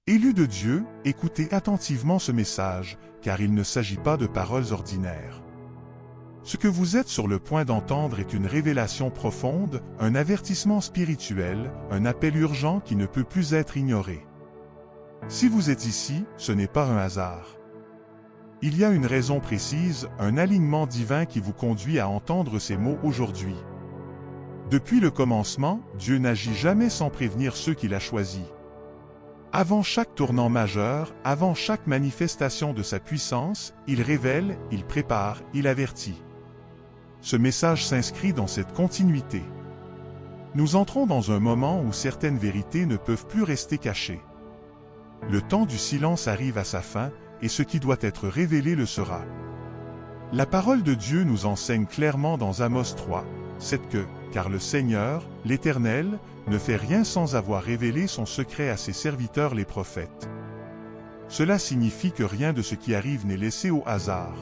Élus de Dieu, écoutez attentivement ce message, car il ne s'agit pas de paroles ordinaires. Ce que vous êtes sur le point d'entendre est une révélation profonde, un avertissement spirituel, un appel urgent qui ne peut plus être ignoré. Si vous êtes ici, ce n'est pas un hasard. Il y a une raison précise, un alignement divin qui vous conduit à entendre ces mots aujourd'hui. Depuis le commencement, Dieu n'agit jamais sans prévenir ceux qu'il a choisis. Avant chaque tournant majeur, avant chaque manifestation de sa puissance, il révèle, il prépare, il avertit. Ce message s'inscrit dans cette continuité. Nous entrons dans un moment où certaines vérités ne peuvent plus rester cachées. Le temps du silence arrive à sa fin, et ce qui doit être révélé le sera. La parole de Dieu nous enseigne clairement dans Amos 3, 7 que, car le Seigneur, l'Éternel, ne fait rien sans avoir révélé son secret à ses serviteurs les prophètes. Cela signifie que rien de ce qui arrive n'est laissé au hasard.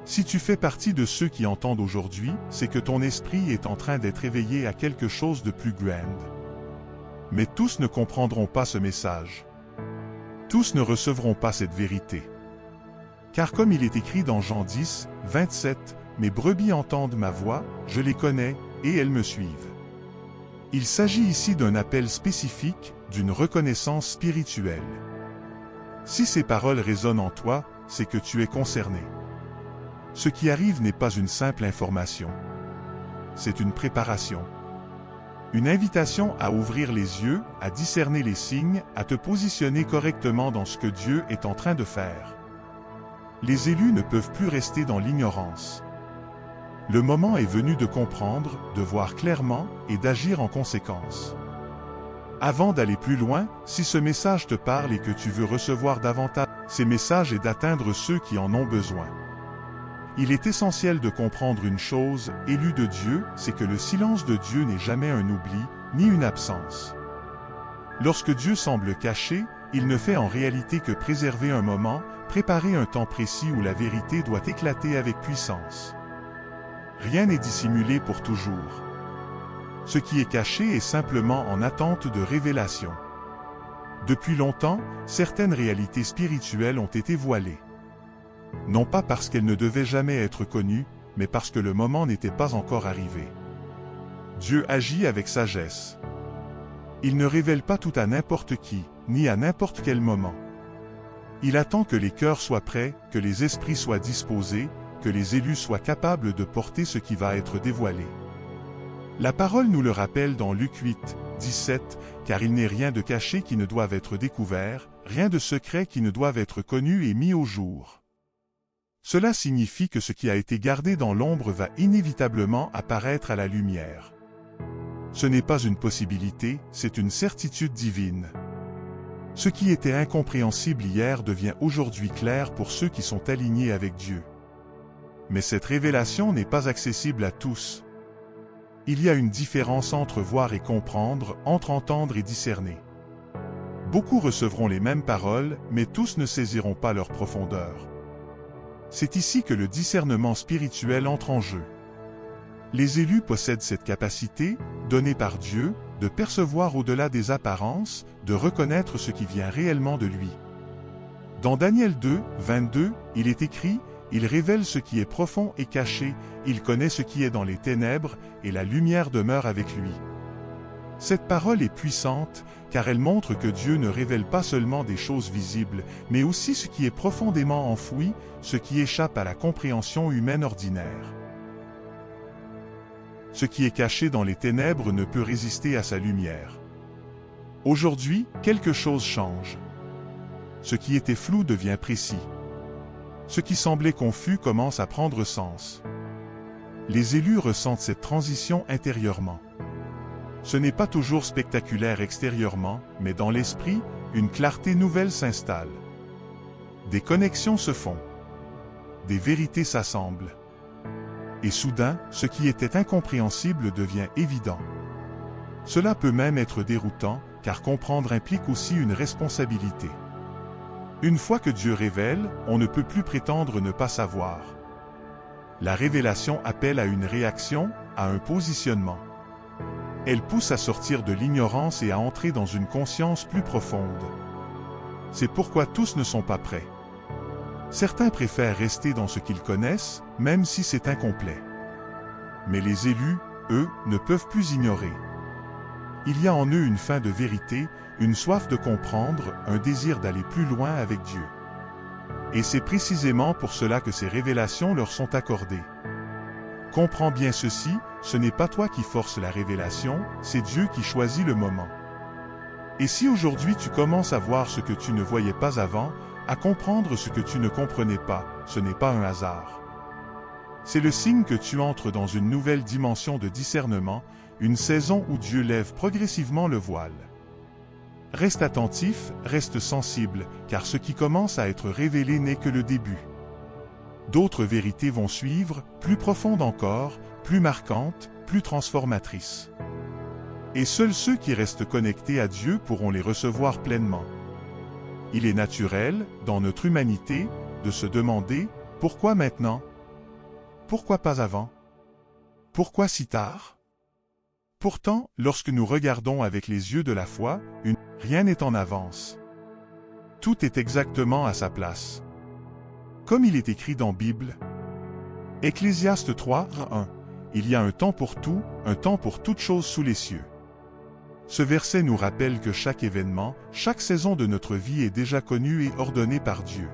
Si tu fais partie de ceux qui entendent aujourd'hui, c'est que ton esprit est en train d'être éveillé à quelque chose de plus grand. Mais tous ne comprendront pas ce message. Tous ne recevront pas cette vérité. Car comme il est écrit dans Jean 10, 27, « Mes brebis entendent ma voix, je les connais, et elles me suivent. » Il s'agit ici d'un appel spécifique, d'une reconnaissance spirituelle. Si ces paroles résonnent en toi, c'est que tu es concerné. Ce qui arrive n'est pas une simple information. C'est une préparation. Une invitation à ouvrir les yeux, à discerner les signes, à te positionner correctement dans ce que Dieu est en train de faire. Les élus ne peuvent plus rester dans l'ignorance. Le moment est venu de comprendre, de voir clairement et d'agir en conséquence. Avant d'aller plus loin, si ce message te parle et que tu veux recevoir davantage ces messages et d'atteindre ceux qui en ont besoin. Il est essentiel de comprendre une chose, élu de Dieu, c'est que le silence de Dieu n'est jamais un oubli, ni une absence. Lorsque Dieu semble caché, il ne fait en réalité que préserver un moment, préparer un temps précis où la vérité doit éclater avec puissance. Rien n'est dissimulé pour toujours. Ce qui est caché est simplement en attente de révélation. Depuis longtemps, certaines réalités spirituelles ont été voilées. Non pas parce qu'elles ne devaient jamais être connues, mais parce que le moment n'était pas encore arrivé. Dieu agit avec sagesse. Il ne révèle pas tout à n'importe qui, ni à n'importe quel moment. Il attend que les cœurs soient prêts, que les esprits soient disposés, que les élus soient capables de porter ce qui va être dévoilé. La parole nous le rappelle dans Luc 8, 17, « Car il n'est rien de caché qui ne doive être découvert, rien de secret qui ne doive être connu et mis au jour. » Cela signifie que ce qui a été gardé dans l'ombre va inévitablement apparaître à la lumière. Ce n'est pas une possibilité, c'est une certitude divine. Ce qui était incompréhensible hier devient aujourd'hui clair pour ceux qui sont alignés avec Dieu. Mais cette révélation n'est pas accessible à tous. Il y a une différence entre voir et comprendre, entre entendre et discerner. Beaucoup recevront les mêmes paroles, mais tous ne saisiront pas leur profondeur. C'est ici que le discernement spirituel entre en jeu. Les élus possèdent cette capacité, donnée par Dieu, de percevoir au-delà des apparences, de reconnaître ce qui vient réellement de lui. Dans Daniel 2, 22, il est écrit « Il révèle ce qui est profond et caché, il connaît ce qui est dans les ténèbres, et la lumière demeure avec lui. » Cette parole est puissante, car elle montre que Dieu ne révèle pas seulement des choses visibles, mais aussi ce qui est profondément enfoui, ce qui échappe à la compréhension humaine ordinaire. Ce qui est caché dans les ténèbres ne peut résister à sa lumière. Aujourd'hui, quelque chose change. Ce qui était flou devient précis. Ce qui semblait confus commence à prendre sens. Les élus ressentent cette transition intérieurement. Ce n'est pas toujours spectaculaire extérieurement, mais dans l'esprit, une clarté nouvelle s'installe. Des connexions se font. Des vérités s'assemblent. Et soudain, ce qui était incompréhensible devient évident. Cela peut même être déroutant, car comprendre implique aussi une responsabilité. Une fois que Dieu révèle, on ne peut plus prétendre ne pas savoir. La révélation appelle à une réaction, à un positionnement. Elle pousse à sortir de l'ignorance et à entrer dans une conscience plus profonde. C'est pourquoi tous ne sont pas prêts. Certains préfèrent rester dans ce qu'ils connaissent, même si c'est incomplet. Mais les élus, eux, ne peuvent plus ignorer. Il y a en eux une faim de vérité, une soif de comprendre, un désir d'aller plus loin avec Dieu. Et c'est précisément pour cela que ces révélations leur sont accordées. Comprends bien ceci, ce n'est pas toi qui force la révélation, c'est Dieu qui choisit le moment. Et si aujourd'hui tu commences à voir ce que tu ne voyais pas avant, à comprendre ce que tu ne comprenais pas, ce n'est pas un hasard. C'est le signe que tu entres dans une nouvelle dimension de discernement, une saison où Dieu lève progressivement le voile. Reste attentif, reste sensible, car ce qui commence à être révélé n'est que le début. D'autres vérités vont suivre, plus profondes encore, plus marquantes, plus transformatrices. Et seuls ceux qui restent connectés à Dieu pourront les recevoir pleinement. Il est naturel, dans notre humanité, de se demander « Pourquoi maintenant? Pourquoi pas avant? Pourquoi si tard ?» Pourtant, lorsque nous regardons avec les yeux de la foi, rien n'est en avance. Tout est exactement à sa place. Comme il est écrit dans Bible. Ecclésiaste 3, 1. Il y a un temps pour tout, un temps pour toute chose sous les cieux. Ce verset nous rappelle que chaque événement, chaque saison de notre vie est déjà connue et ordonnée par Dieu.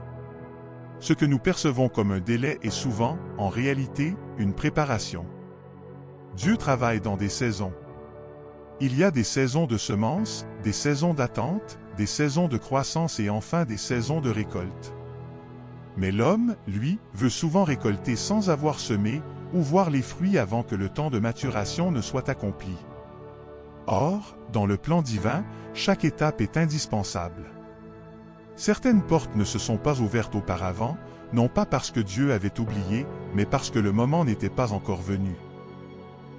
Ce que nous percevons comme un délai est souvent, en réalité, une préparation. Dieu travaille dans des saisons. Il y a des saisons de semences, des saisons d'attente, des saisons de croissance et enfin des saisons de récolte. Mais l'homme, lui, veut souvent récolter sans avoir semé, ou voir les fruits avant que le temps de maturation ne soit accompli. Or, dans le plan divin, chaque étape est indispensable. Certaines portes ne se sont pas ouvertes auparavant, non pas parce que Dieu avait oublié, mais parce que le moment n'était pas encore venu.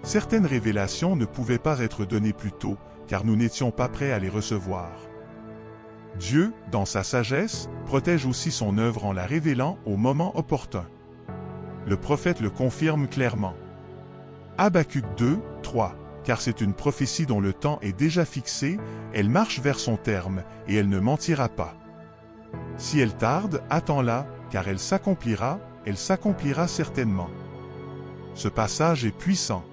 Certaines révélations ne pouvaient pas être données plus tôt, car nous n'étions pas prêts à les recevoir. Dieu, dans sa sagesse, protège aussi son œuvre en la révélant au moment opportun. Le prophète le confirme clairement. Habacuc 2, 3. Car c'est une prophétie dont le temps est déjà fixé, elle marche vers son terme, et elle ne mentira pas. Si elle tarde, attends-la, car elle s'accomplira certainement. Ce passage est puissant.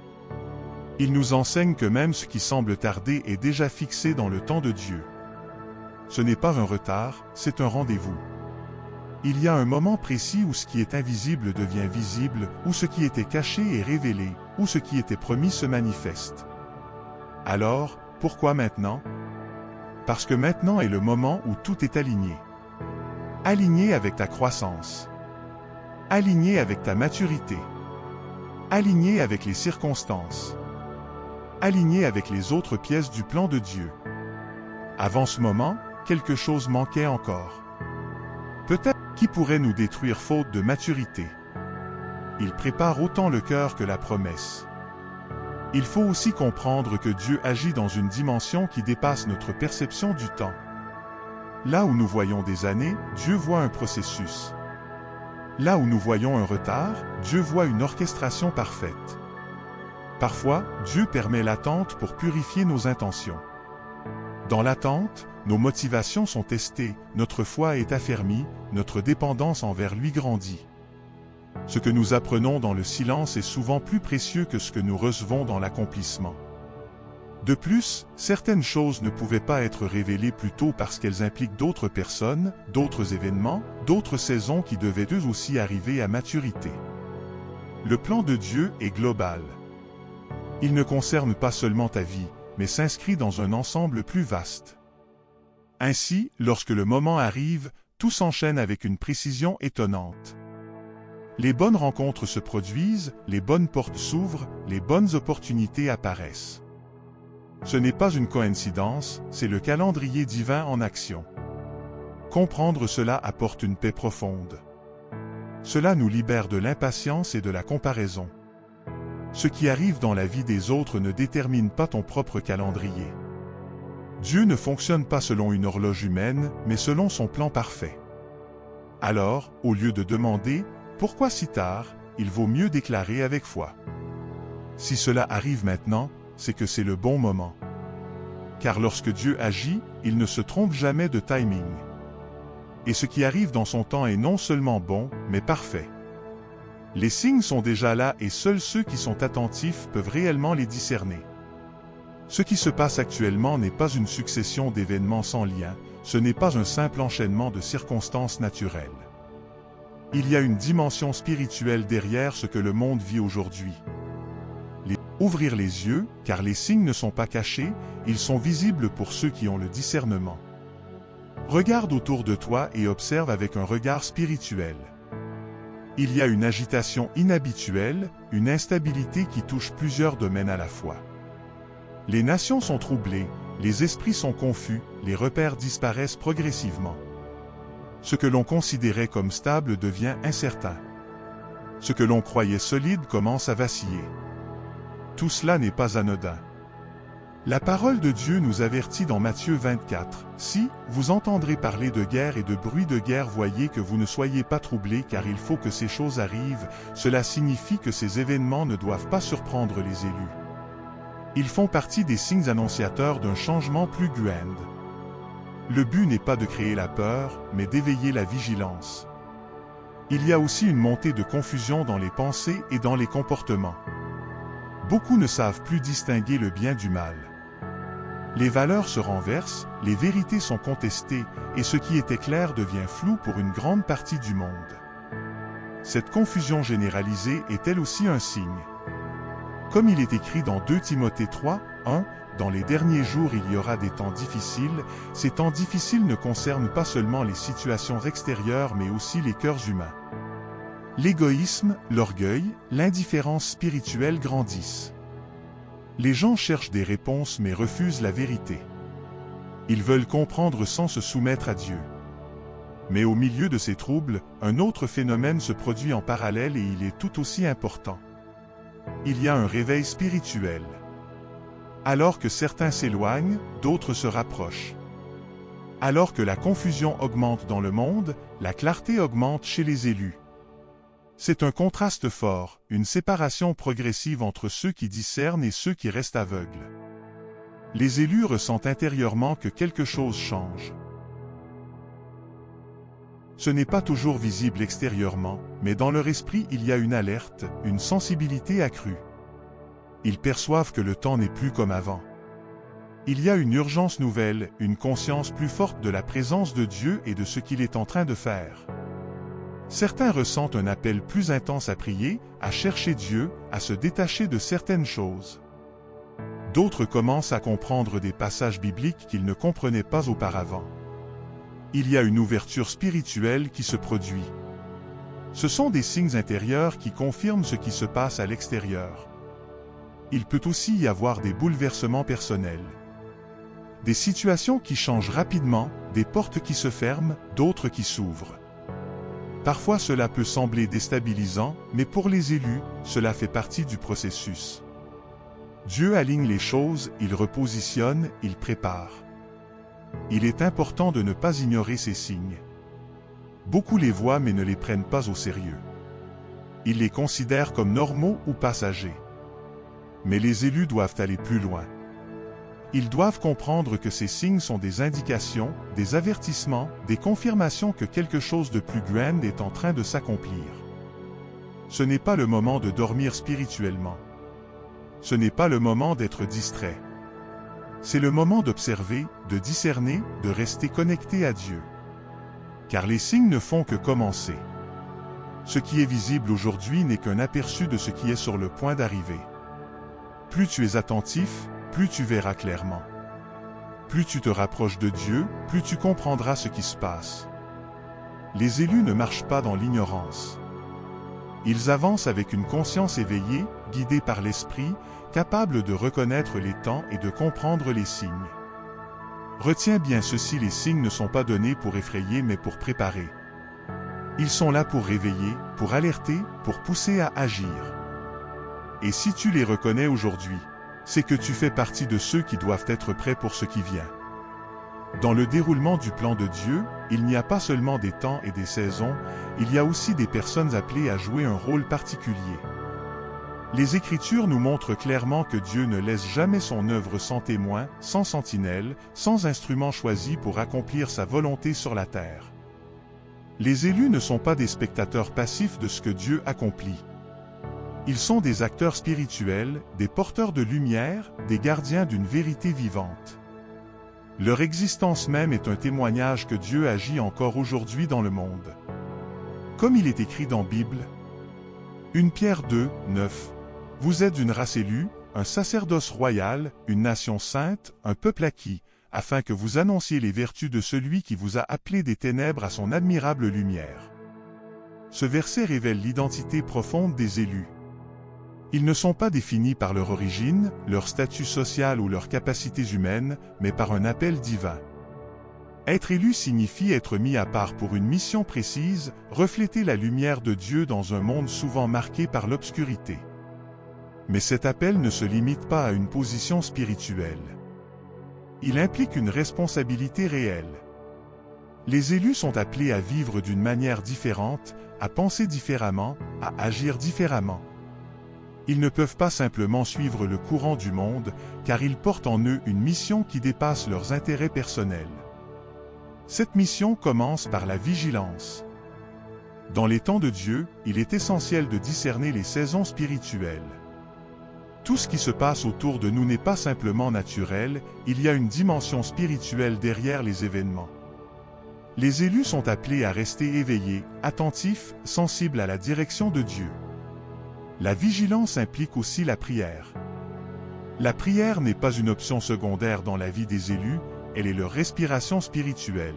Il nous enseigne que même ce qui semble tarder est déjà fixé dans le temps de Dieu. Ce n'est pas un retard, c'est un rendez-vous. Il y a un moment précis où ce qui est invisible devient visible, où ce qui était caché est révélé, où ce qui était promis se manifeste. Alors, pourquoi maintenant? Parce que maintenant est le moment où tout est aligné. Aligné avec ta croissance. Aligné avec ta maturité. Aligné avec les circonstances. Aligné avec les autres pièces du plan de Dieu. Avant ce moment, quelque chose manquait encore. Peut-être qui pourrait nous détruire faute de maturité. Il prépare autant le cœur que la promesse. Il faut aussi comprendre que Dieu agit dans une dimension qui dépasse notre perception du temps. Là où nous voyons des années, Dieu voit un processus. Là où nous voyons un retard, Dieu voit une orchestration parfaite. Parfois, Dieu permet l'attente pour purifier nos intentions. Dans l'attente, nos motivations sont testées, notre foi est affermie, notre dépendance envers lui grandit. Ce que nous apprenons dans le silence est souvent plus précieux que ce que nous recevons dans l'accomplissement. De plus, certaines choses ne pouvaient pas être révélées plus tôt parce qu'elles impliquent d'autres personnes, d'autres événements, d'autres saisons qui devaient eux aussi arriver à maturité. Le plan de Dieu est global. Il ne concerne pas seulement ta vie, mais s'inscrit dans un ensemble plus vaste. Ainsi, lorsque le moment arrive, tout s'enchaîne avec une précision étonnante. Les bonnes rencontres se produisent, les bonnes portes s'ouvrent, les bonnes opportunités apparaissent. Ce n'est pas une coïncidence, c'est le calendrier divin en action. Comprendre cela apporte une paix profonde. Cela nous libère de l'impatience et de la comparaison. Ce qui arrive dans la vie des autres ne détermine pas ton propre calendrier. Dieu ne fonctionne pas selon une horloge humaine, mais selon son plan parfait. Alors, au lieu de demander « Pourquoi si tard ?», il vaut mieux déclarer avec foi. Si cela arrive maintenant, c'est que c'est le bon moment. Car lorsque Dieu agit, il ne se trompe jamais de timing. Et ce qui arrive dans son temps est non seulement bon, mais parfait. Les signes sont déjà là et seuls ceux qui sont attentifs peuvent réellement les discerner. Ce qui se passe actuellement n'est pas une succession d'événements sans lien, ce n'est pas un simple enchaînement de circonstances naturelles. Il y a une dimension spirituelle derrière ce que le monde vit aujourd'hui. Ouvrir les yeux, car les signes ne sont pas cachés, ils sont visibles pour ceux qui ont le discernement. Regarde autour de toi et observe avec un regard spirituel. Il y a une agitation inhabituelle, une instabilité qui touche plusieurs domaines à la fois. Les nations sont troublées, les esprits sont confus, les repères disparaissent progressivement. Ce que l'on considérait comme stable devient incertain. Ce que l'on croyait solide commence à vaciller. Tout cela n'est pas anodin. La parole de Dieu nous avertit dans Matthieu 24, « Si, vous entendrez parler de guerre et de bruit de guerre, voyez que vous ne soyez pas troublés car il faut que ces choses arrivent, cela signifie que ces événements ne doivent pas surprendre les élus. Ils font partie des signes annonciateurs d'un changement plus grand. Le but n'est pas de créer la peur, mais d'éveiller la vigilance. Il y a aussi une montée de confusion dans les pensées et dans les comportements. Beaucoup ne savent plus distinguer le bien du mal. Les valeurs se renversent, les vérités sont contestées, et ce qui était clair devient flou pour une grande partie du monde. Cette confusion généralisée est elle aussi un signe. Comme il est écrit dans 2 Timothée 3, 1, « Dans les derniers jours il y aura des temps difficiles », ces temps difficiles ne concernent pas seulement les situations extérieures mais aussi les cœurs humains. L'égoïsme, l'orgueil, l'indifférence spirituelle grandissent. Les gens cherchent des réponses mais refusent la vérité. Ils veulent comprendre sans se soumettre à Dieu. Mais au milieu de ces troubles, un autre phénomène se produit en parallèle et il est tout aussi important. Il y a un réveil spirituel. Alors que certains s'éloignent, d'autres se rapprochent. Alors que la confusion augmente dans le monde, la clarté augmente chez les élus. C'est un contraste fort, une séparation progressive entre ceux qui discernent et ceux qui restent aveugles. Les élus ressentent intérieurement que quelque chose change. Ce n'est pas toujours visible extérieurement, mais dans leur esprit il y a une alerte, une sensibilité accrue. Ils perçoivent que le temps n'est plus comme avant. Il y a une urgence nouvelle, une conscience plus forte de la présence de Dieu et de ce qu'il est en train de faire. Certains ressentent un appel plus intense à prier, à chercher Dieu, à se détacher de certaines choses. D'autres commencent à comprendre des passages bibliques qu'ils ne comprenaient pas auparavant. Il y a une ouverture spirituelle qui se produit. Ce sont des signes intérieurs qui confirment ce qui se passe à l'extérieur. Il peut aussi y avoir des bouleversements personnels. Des situations qui changent rapidement, des portes qui se ferment, d'autres qui s'ouvrent. Parfois cela peut sembler déstabilisant, mais pour les élus, cela fait partie du processus. Dieu aligne les choses, il repositionne, il prépare. Il est important de ne pas ignorer ces signes. Beaucoup les voient mais ne les prennent pas au sérieux. Ils les considèrent comme normaux ou passagers. Mais les élus doivent aller plus loin. Ils doivent comprendre que ces signes sont des indications, des avertissements, des confirmations que quelque chose de plus grand est en train de s'accomplir. Ce n'est pas le moment de dormir spirituellement. Ce n'est pas le moment d'être distrait. C'est le moment d'observer, de discerner, de rester connecté à Dieu. Car les signes ne font que commencer. Ce qui est visible aujourd'hui n'est qu'un aperçu de ce qui est sur le point d'arriver. Plus tu es attentif, plus tu verras clairement. Plus tu te rapproches de Dieu, plus tu comprendras ce qui se passe. Les élus ne marchent pas dans l'ignorance. Ils avancent avec une conscience éveillée, guidée par l'esprit, capable de reconnaître les temps et de comprendre les signes. Retiens bien ceci, les signes ne sont pas donnés pour effrayer mais pour préparer. Ils sont là pour réveiller, pour alerter, pour pousser à agir. Et si tu les reconnais aujourd'hui, c'est que tu fais partie de ceux qui doivent être prêts pour ce qui vient. Dans le déroulement du plan de Dieu, il n'y a pas seulement des temps et des saisons, il y a aussi des personnes appelées à jouer un rôle particulier. Les Écritures nous montrent clairement que Dieu ne laisse jamais son œuvre sans témoin, sans sentinelle, sans instrument choisi pour accomplir sa volonté sur la terre. Les élus ne sont pas des spectateurs passifs de ce que Dieu accomplit. Ils sont des acteurs spirituels, des porteurs de lumière, des gardiens d'une vérité vivante. Leur existence même est un témoignage que Dieu agit encore aujourd'hui dans le monde. Comme il est écrit dans Bible, 1 Pierre 2, 9. Vous êtes une race élue, un sacerdoce royal, une nation sainte, un peuple acquis, afin que vous annonciez les vertus de celui qui vous a appelé des ténèbres à son admirable lumière. Ce verset révèle l'identité profonde des élus. Ils ne sont pas définis par leur origine, leur statut social ou leurs capacités humaines, mais par un appel divin. Être élu signifie être mis à part pour une mission précise, refléter la lumière de Dieu dans un monde souvent marqué par l'obscurité. Mais cet appel ne se limite pas à une position spirituelle. Il implique une responsabilité réelle. Les élus sont appelés à vivre d'une manière différente, à penser différemment, à agir différemment. Ils ne peuvent pas simplement suivre le courant du monde, car ils portent en eux une mission qui dépasse leurs intérêts personnels. Cette mission commence par la vigilance. Dans les temps de Dieu, il est essentiel de discerner les saisons spirituelles. Tout ce qui se passe autour de nous n'est pas simplement naturel, il y a une dimension spirituelle derrière les événements. Les élus sont appelés à rester éveillés, attentifs, sensibles à la direction de Dieu. La vigilance implique aussi la prière. La prière n'est pas une option secondaire dans la vie des élus, elle est leur respiration spirituelle.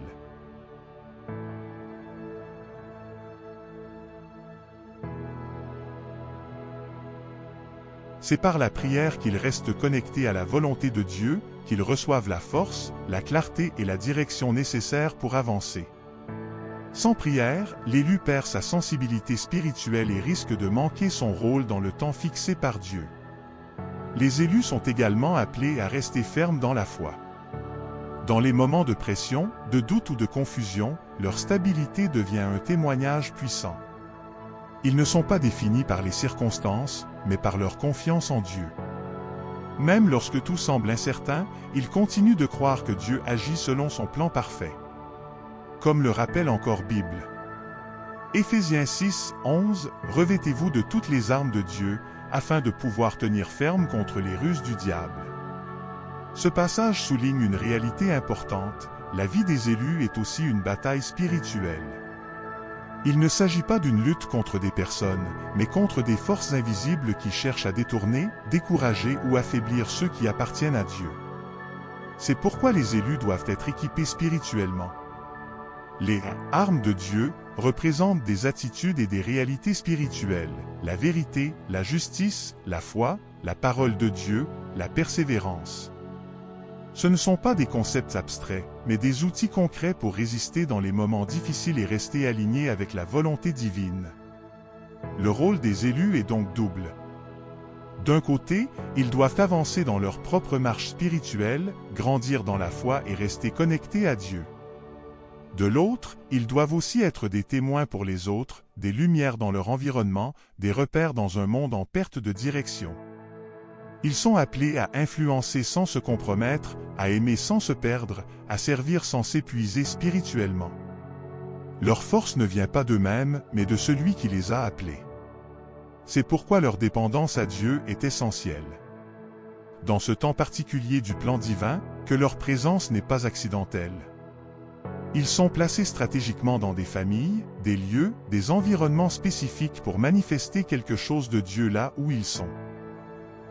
C'est par la prière qu'ils restent connectés à la volonté de Dieu, qu'ils reçoivent la force, la clarté et la direction nécessaires pour avancer. Sans prière, l'élu perd sa sensibilité spirituelle et risque de manquer son rôle dans le temps fixé par Dieu. Les élus sont également appelés à rester fermes dans la foi. Dans les moments de pression, de doute ou de confusion, leur stabilité devient un témoignage puissant. Ils ne sont pas définis par les circonstances, mais par leur confiance en Dieu. Même lorsque tout semble incertain, ils continuent de croire que Dieu agit selon son plan parfait. Comme le rappelle encore Bible. Éphésiens 6, 11, « Revêtez-vous de toutes les armes de Dieu, afin de pouvoir tenir ferme contre les ruses du diable. » Ce passage souligne une réalité importante, la vie des élus est aussi une bataille spirituelle. Il ne s'agit pas d'une lutte contre des personnes, mais contre des forces invisibles qui cherchent à détourner, décourager ou affaiblir ceux qui appartiennent à Dieu. C'est pourquoi les élus doivent être équipés spirituellement. Les armes de Dieu représentent des attitudes et des réalités spirituelles, la vérité, la justice, la foi, la parole de Dieu, la persévérance. Ce ne sont pas des concepts abstraits, mais des outils concrets pour résister dans les moments difficiles et rester alignés avec la volonté divine. Le rôle des élus est donc double. D'un côté, ils doivent avancer dans leur propre marche spirituelle, grandir dans la foi et rester connectés à Dieu. De l'autre, ils doivent aussi être des témoins pour les autres, des lumières dans leur environnement, des repères dans un monde en perte de direction. Ils sont appelés à influencer sans se compromettre, à aimer sans se perdre, à servir sans s'épuiser spirituellement. Leur force ne vient pas d'eux-mêmes, mais de celui qui les a appelés. C'est pourquoi leur dépendance à Dieu est essentielle. Dans ce temps particulier du plan divin, que leur présence n'est pas accidentelle. Ils sont placés stratégiquement dans des familles, des lieux, des environnements spécifiques pour manifester quelque chose de Dieu là où ils sont.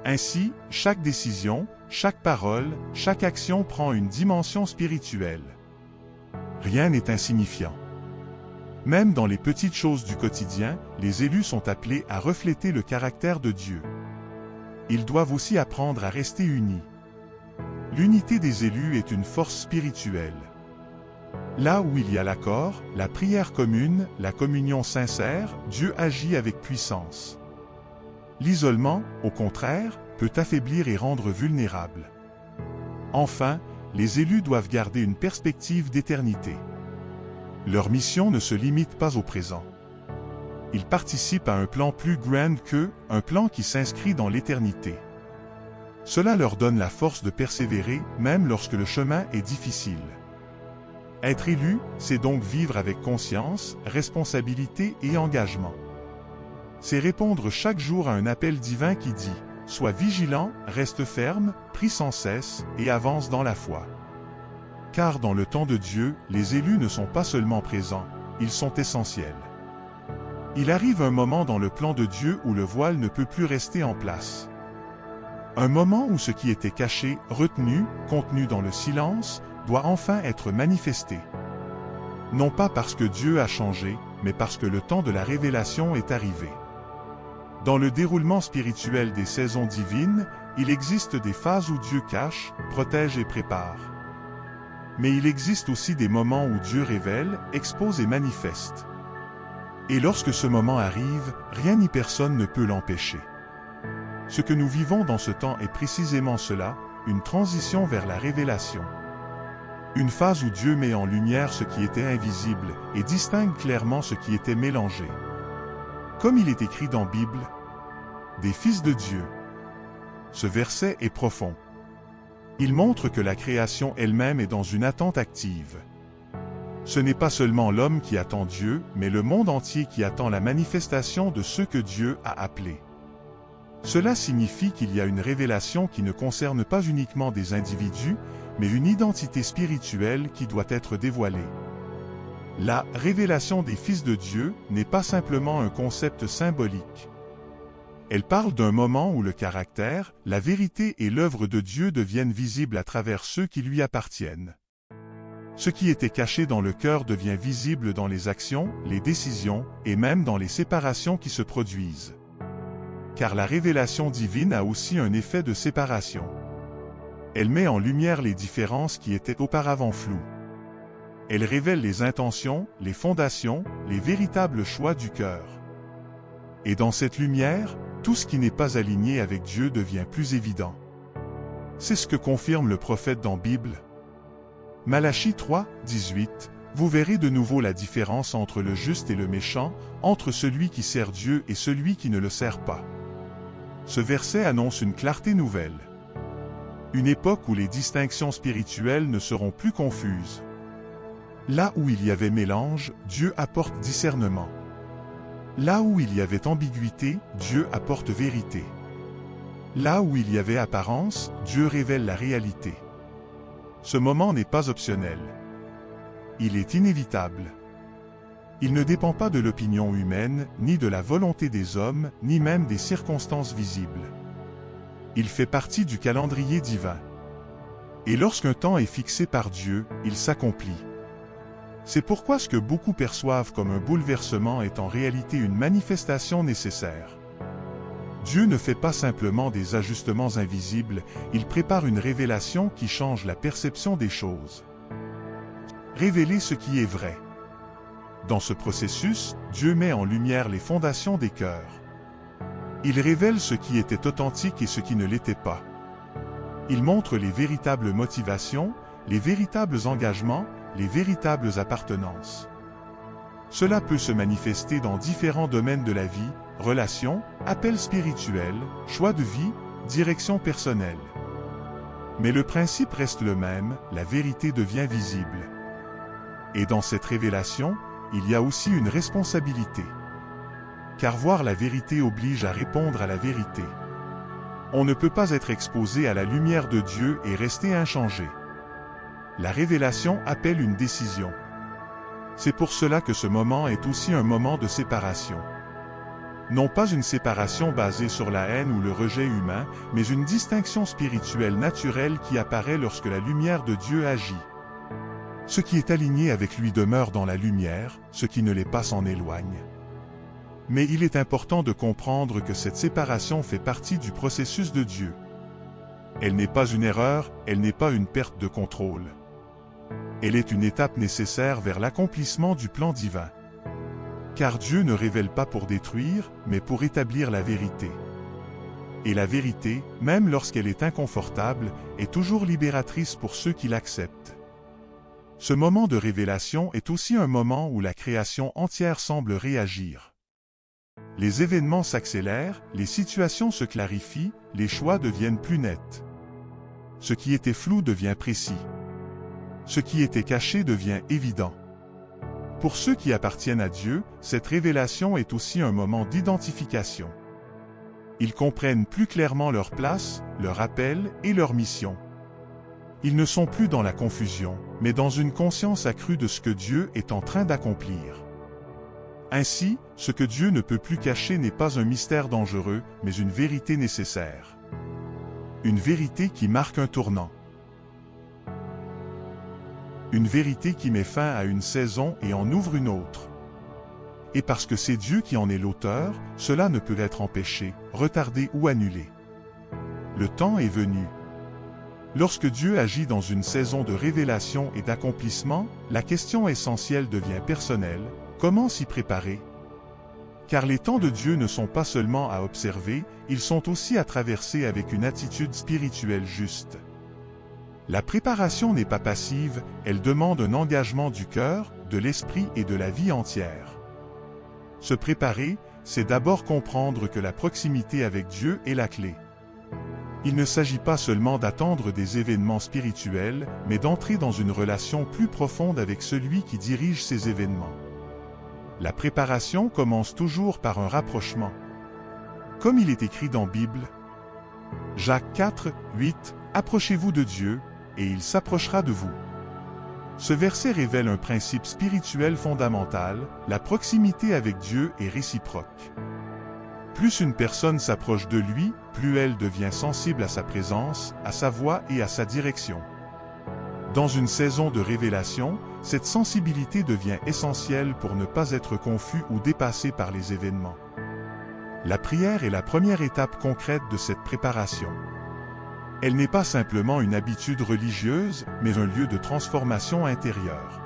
Ainsi, chaque décision, chaque parole, chaque action prend une dimension spirituelle. Rien n'est insignifiant. Même dans les petites choses du quotidien, les élus sont appelés à refléter le caractère de Dieu. Ils doivent aussi apprendre à rester unis. L'unité des élus est une force spirituelle. Là où il y a l'accord, la prière commune, la communion sincère, Dieu agit avec puissance. L'isolement, au contraire, peut affaiblir et rendre vulnérable. Enfin, les élus doivent garder une perspective d'éternité. Leur mission ne se limite pas au présent. Ils participent à un plan plus grand qu'eux, un plan qui s'inscrit dans l'éternité. Cela leur donne la force de persévérer, même lorsque le chemin est difficile. Être élu, c'est donc vivre avec conscience, responsabilité et engagement. C'est répondre chaque jour à un appel divin qui dit « Sois vigilant, reste ferme, prie sans cesse et avance dans la foi ». Car dans le temps de Dieu, les élus ne sont pas seulement présents, ils sont essentiels. Il arrive un moment dans le plan de Dieu où le voile ne peut plus rester en place. Un moment où ce qui était caché, retenu, contenu dans le silence, doit enfin être manifesté. Non pas parce que Dieu a changé, mais parce que le temps de la révélation est arrivé. Dans le déroulement spirituel des saisons divines, il existe des phases où Dieu cache, protège et prépare. Mais il existe aussi des moments où Dieu révèle, expose et manifeste. Et lorsque ce moment arrive, rien ni personne ne peut l'empêcher. Ce que nous vivons dans ce temps est précisément cela, une transition vers la révélation. Une phase où Dieu met en lumière ce qui était invisible et distingue clairement ce qui était mélangé. Comme il est écrit dans la Bible, des fils de Dieu. Ce verset est profond. Il montre que la création elle-même est dans une attente active. Ce n'est pas seulement l'homme qui attend Dieu, mais le monde entier qui attend la manifestation de ceux que Dieu a appelés. Cela signifie qu'il y a une révélation qui ne concerne pas uniquement des individus, mais une identité spirituelle qui doit être dévoilée. La révélation des fils de Dieu n'est pas simplement un concept symbolique. Elle parle d'un moment où le caractère, la vérité et l'œuvre de Dieu deviennent visibles à travers ceux qui lui appartiennent. Ce qui était caché dans le cœur devient visible dans les actions, les décisions et même dans les séparations qui se produisent. Car la révélation divine a aussi un effet de séparation. Elle met en lumière les différences qui étaient auparavant floues. Elle révèle les intentions, les fondations, les véritables choix du cœur. Et dans cette lumière, tout ce qui n'est pas aligné avec Dieu devient plus évident. C'est ce que confirme le prophète dans la Bible. Malachie 3, 18, « Vous verrez de nouveau la différence entre le juste et le méchant, entre celui qui sert Dieu et celui qui ne le sert pas. » Ce verset annonce une clarté nouvelle. Une époque où les distinctions spirituelles ne seront plus confuses. Là où il y avait mélange, Dieu apporte discernement. Là où il y avait ambiguïté, Dieu apporte vérité. Là où il y avait apparence, Dieu révèle la réalité. Ce moment n'est pas optionnel. Il est inévitable. Il ne dépend pas de l'opinion humaine, ni de la volonté des hommes, ni même des circonstances visibles. Il fait partie du calendrier divin. Et lorsqu'un temps est fixé par Dieu, il s'accomplit. C'est pourquoi ce que beaucoup perçoivent comme un bouleversement est en réalité une manifestation nécessaire. Dieu ne fait pas simplement des ajustements invisibles, il prépare une révélation qui change la perception des choses. Révéler ce qui est vrai. Dans ce processus, Dieu met en lumière les fondations des cœurs. Il révèle ce qui était authentique et ce qui ne l'était pas. Il montre les véritables motivations, les véritables engagements, les véritables appartenances. Cela peut se manifester dans différents domaines de la vie, relations, appels spirituels, choix de vie, direction personnelle. Mais le principe reste le même, la vérité devient visible. Et dans cette révélation, il y a aussi une responsabilité. Car voir la vérité oblige à répondre à la vérité. On ne peut pas être exposé à la lumière de Dieu et rester inchangé. La révélation appelle une décision. C'est pour cela que ce moment est aussi un moment de séparation. Non pas une séparation basée sur la haine ou le rejet humain, mais une distinction spirituelle naturelle qui apparaît lorsque la lumière de Dieu agit. Ce qui est aligné avec lui demeure dans la lumière, ce qui ne l'est pas s'en éloigne. Mais il est important de comprendre que cette séparation fait partie du processus de Dieu. Elle n'est pas une erreur, elle n'est pas une perte de contrôle. Elle est une étape nécessaire vers l'accomplissement du plan divin. Car Dieu ne révèle pas pour détruire, mais pour établir la vérité. Et la vérité, même lorsqu'elle est inconfortable, est toujours libératrice pour ceux qui l'acceptent. Ce moment de révélation est aussi un moment où la création entière semble réagir. Les événements s'accélèrent, les situations se clarifient, les choix deviennent plus nets. Ce qui était flou devient précis. Ce qui était caché devient évident. Pour ceux qui appartiennent à Dieu, cette révélation est aussi un moment d'identification. Ils comprennent plus clairement leur place, leur appel et leur mission. Ils ne sont plus dans la confusion, mais dans une conscience accrue de ce que Dieu est en train d'accomplir. Ainsi, ce que Dieu ne peut plus cacher n'est pas un mystère dangereux, mais une vérité nécessaire. Une vérité qui marque un tournant. Une vérité qui met fin à une saison et en ouvre une autre. Et parce que c'est Dieu qui en est l'auteur, cela ne peut être empêché, retardé ou annulé. Le temps est venu. Lorsque Dieu agit dans une saison de révélation et d'accomplissement, la question essentielle devient personnelle: comment s'y préparer? Car les temps de Dieu ne sont pas seulement à observer, ils sont aussi à traverser avec une attitude spirituelle juste. La préparation n'est pas passive, elle demande un engagement du cœur, de l'esprit et de la vie entière. Se préparer, c'est d'abord comprendre que la proximité avec Dieu est la clé. Il ne s'agit pas seulement d'attendre des événements spirituels, mais d'entrer dans une relation plus profonde avec celui qui dirige ces événements. La préparation commence toujours par un rapprochement. Comme il est écrit dans Bible, Jacques 4, 8, « Approchez-vous de Dieu, et il s'approchera de vous. » Ce verset révèle un principe spirituel fondamental: la proximité avec Dieu est réciproque. Plus une personne s'approche de lui, plus elle devient sensible à sa présence, à sa voix et à sa direction. Dans une saison de révélation, cette sensibilité devient essentielle pour ne pas être confus ou dépassé par les événements. La prière est la première étape concrète de cette préparation. Elle n'est pas simplement une habitude religieuse, mais un lieu de transformation intérieure.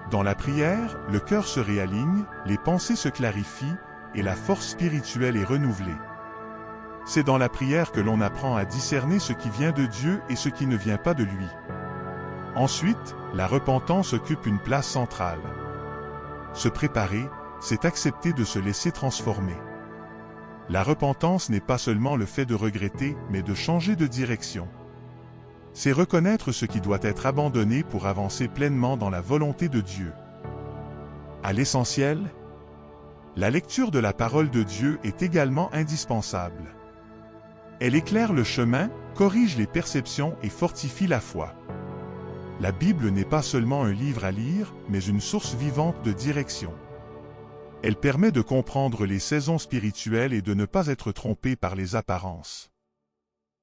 Dans la prière, le cœur se réaligne, les pensées se clarifient, et la force spirituelle est renouvelée. C'est dans la prière que l'on apprend à discerner ce qui vient de Dieu et ce qui ne vient pas de lui. Ensuite, la repentance occupe une place centrale. Se préparer, c'est accepter de se laisser transformer. La repentance n'est pas seulement le fait de regretter, mais de changer de direction. C'est reconnaître ce qui doit être abandonné pour avancer pleinement dans la volonté de Dieu. À l'essentiel, la lecture de la parole de Dieu est également indispensable. Elle éclaire le chemin, corrige les perceptions et fortifie la foi. La Bible n'est pas seulement un livre à lire, mais une source vivante de direction. Elle permet de comprendre les saisons spirituelles et de ne pas être trompé par les apparences.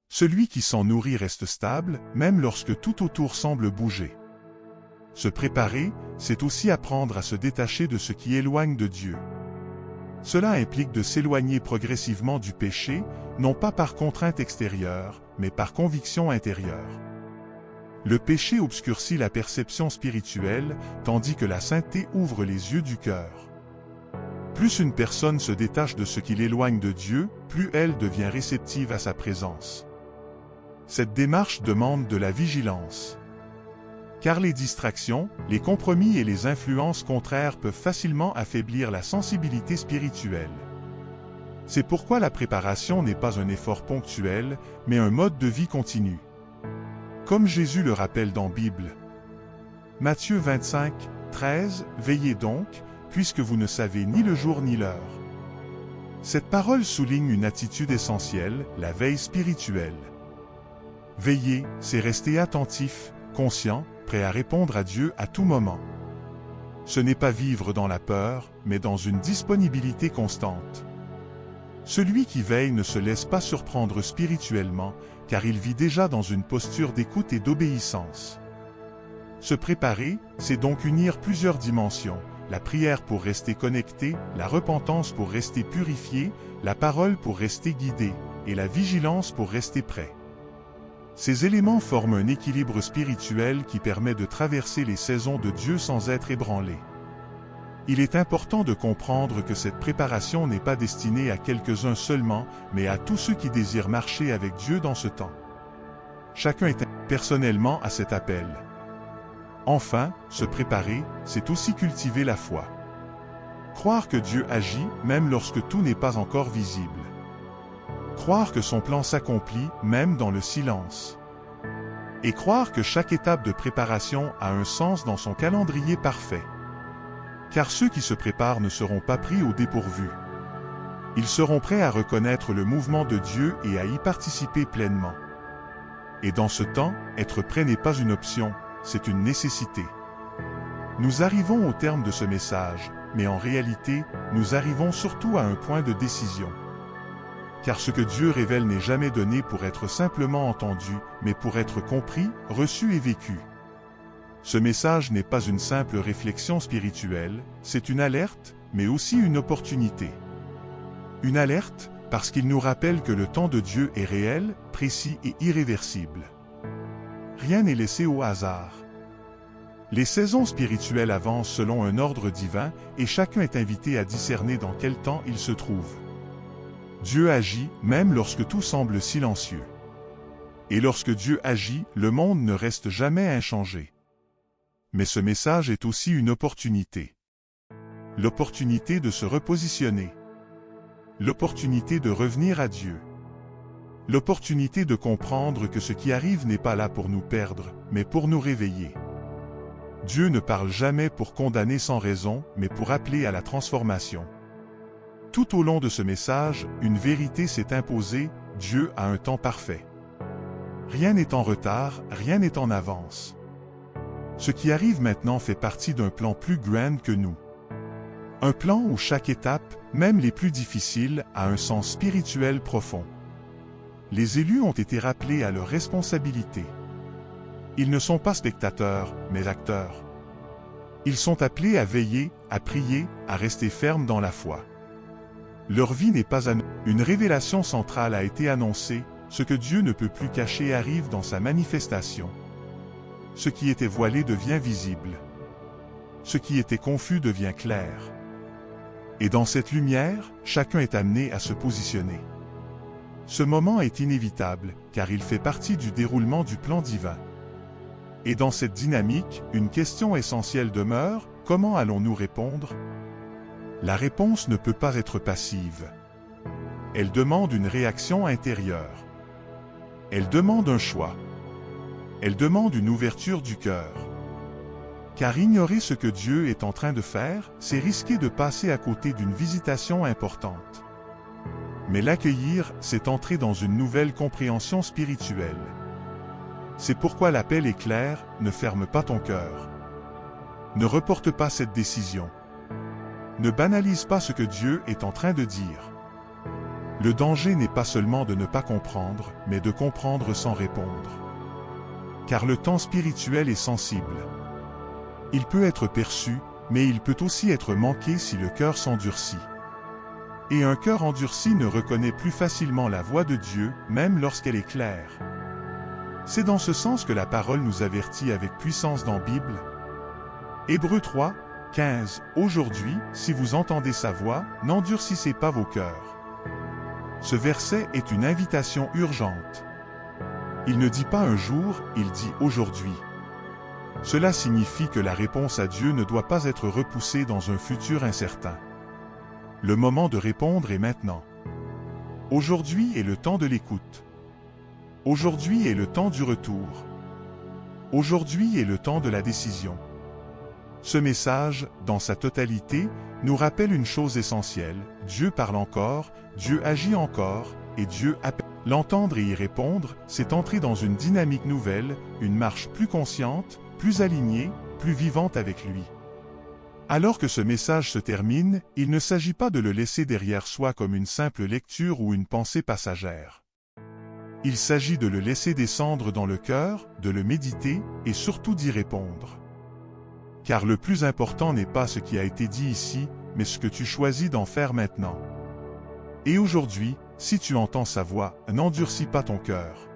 Celui qui s'en nourrit reste stable, même lorsque tout autour semble bouger. Se préparer, c'est aussi apprendre à se détacher de ce qui éloigne de Dieu. Cela implique de s'éloigner progressivement du péché, non pas par contrainte extérieure, mais par conviction intérieure. Le péché obscurcit la perception spirituelle, tandis que la sainteté ouvre les yeux du cœur. Plus une personne se détache de ce qui l'éloigne de Dieu, plus elle devient réceptive à sa présence. Cette démarche demande de la vigilance. Car les distractions, les compromis et les influences contraires peuvent facilement affaiblir la sensibilité spirituelle. C'est pourquoi la préparation n'est pas un effort ponctuel, mais un mode de vie continu. Comme Jésus le rappelle dans Bible. Matthieu 25, 13, « Veillez donc, puisque vous ne savez ni le jour ni l'heure. » Cette parole souligne une attitude essentielle, la veille spirituelle. Veiller, c'est rester attentif, conscient, prêt à répondre à Dieu à tout moment. Ce n'est pas vivre dans la peur, mais dans une disponibilité constante. Celui qui veille ne se laisse pas surprendre spirituellement, car il vit déjà dans une posture d'écoute et d'obéissance. Se préparer, c'est donc unir plusieurs dimensions: la prière pour rester connecté, la repentance pour rester purifié, la parole pour rester guidé, et la vigilance pour rester prêt. Ces éléments forment un équilibre spirituel qui permet de traverser les saisons de Dieu sans être ébranlé. Il est important de comprendre que cette préparation n'est pas destinée à quelques-uns seulement, mais à tous ceux qui désirent marcher avec Dieu dans ce temps. Chacun est personnellement à cet appel. Enfin, se préparer, c'est aussi cultiver la foi. Croire que Dieu agit, même lorsque tout n'est pas encore visible. Croire que son plan s'accomplit, même dans le silence. et croire que chaque étape de préparation a un sens dans son calendrier parfait. Car ceux qui se préparent ne seront pas pris au dépourvu. Ils seront prêts à reconnaître le mouvement de Dieu et à y participer pleinement. Et dans ce temps, être prêt n'est pas une option, c'est une nécessité. Nous arrivons au terme de ce message, mais en réalité, nous arrivons surtout à un point de décision. Car ce que Dieu révèle n'est jamais donné pour être simplement entendu, mais pour être compris, reçu et vécu. Ce message n'est pas une simple réflexion spirituelle, c'est une alerte, mais aussi une opportunité. Une alerte, parce qu'il nous rappelle que le temps de Dieu est réel, précis et irréversible. Rien n'est laissé au hasard. Les saisons spirituelles avancent selon un ordre divin, et chacun est invité à discerner dans quel temps il se trouve. Dieu agit, même lorsque tout semble silencieux. Et lorsque Dieu agit, le monde ne reste jamais inchangé. Mais ce message est aussi une opportunité. L'opportunité de se repositionner. L'opportunité de revenir à Dieu. L'opportunité de comprendre que ce qui arrive n'est pas là pour nous perdre, mais pour nous réveiller. Dieu ne parle jamais pour condamner sans raison, mais pour appeler à la transformation. Tout au long de ce message, une vérité s'est imposée, Dieu a un temps parfait. Rien n'est en retard, rien n'est en avance. Ce qui arrive maintenant fait partie d'un plan plus grand que nous. Un plan où chaque étape, même les plus difficiles, a un sens spirituel profond. Les élus ont été rappelés à leurs responsabilités. Ils ne sont pas spectateurs, mais acteurs. Ils sont appelés à veiller, à prier, à rester fermes dans la foi. Leur vie n'est pas anonyme. Une révélation centrale a été annoncée, ce que Dieu ne peut plus cacher arrive dans sa manifestation. Ce qui était voilé devient visible. Ce qui était confus devient clair. Et dans cette lumière, chacun est amené à se positionner. Ce moment est inévitable, car il fait partie du déroulement du plan divin. Et dans cette dynamique, une question essentielle demeure, comment allons-nous répondre? La réponse ne peut pas être passive. Elle demande une réaction intérieure. Elle demande un choix. Elle demande une ouverture du cœur. Car ignorer ce que Dieu est en train de faire, c'est risquer de passer à côté d'une visitation importante. Mais l'accueillir, c'est entrer dans une nouvelle compréhension spirituelle. C'est pourquoi l'appel est clair, ne ferme pas ton cœur. Ne reporte pas cette décision. Ne banalise pas ce que Dieu est en train de dire. Le danger n'est pas seulement de ne pas comprendre, mais de comprendre sans répondre. Car le temps spirituel est sensible. Il peut être perçu, mais il peut aussi être manqué si le cœur s'endurcit. Et un cœur endurci ne reconnaît plus facilement la voix de Dieu, même lorsqu'elle est claire. C'est dans ce sens que la parole nous avertit avec puissance dans la Bible. Hébreux 3, 15. Aujourd'hui, si vous entendez sa voix, n'endurcissez pas vos cœurs. Ce verset est une invitation urgente. Il ne dit pas un jour, il dit aujourd'hui. Cela signifie que la réponse à Dieu ne doit pas être repoussée dans un futur incertain. Le moment de répondre est maintenant. Aujourd'hui est le temps de l'écoute. Aujourd'hui est le temps du retour. Aujourd'hui est le temps de la décision. Ce message, dans sa totalité, nous rappelle une chose essentielle, Dieu parle encore, Dieu agit encore, et Dieu appelle. L'entendre et y répondre, c'est entrer dans une dynamique nouvelle, une marche plus consciente, plus alignée, plus vivante avec lui. Alors que ce message se termine, il ne s'agit pas de le laisser derrière soi comme une simple lecture ou une pensée passagère. Il s'agit de le laisser descendre dans le cœur, de le méditer, et surtout d'y répondre. Car le plus important n'est pas ce qui a été dit ici, mais ce que tu choisis d'en faire maintenant. Et aujourd'hui, si tu entends sa voix, n'endurcis pas ton cœur.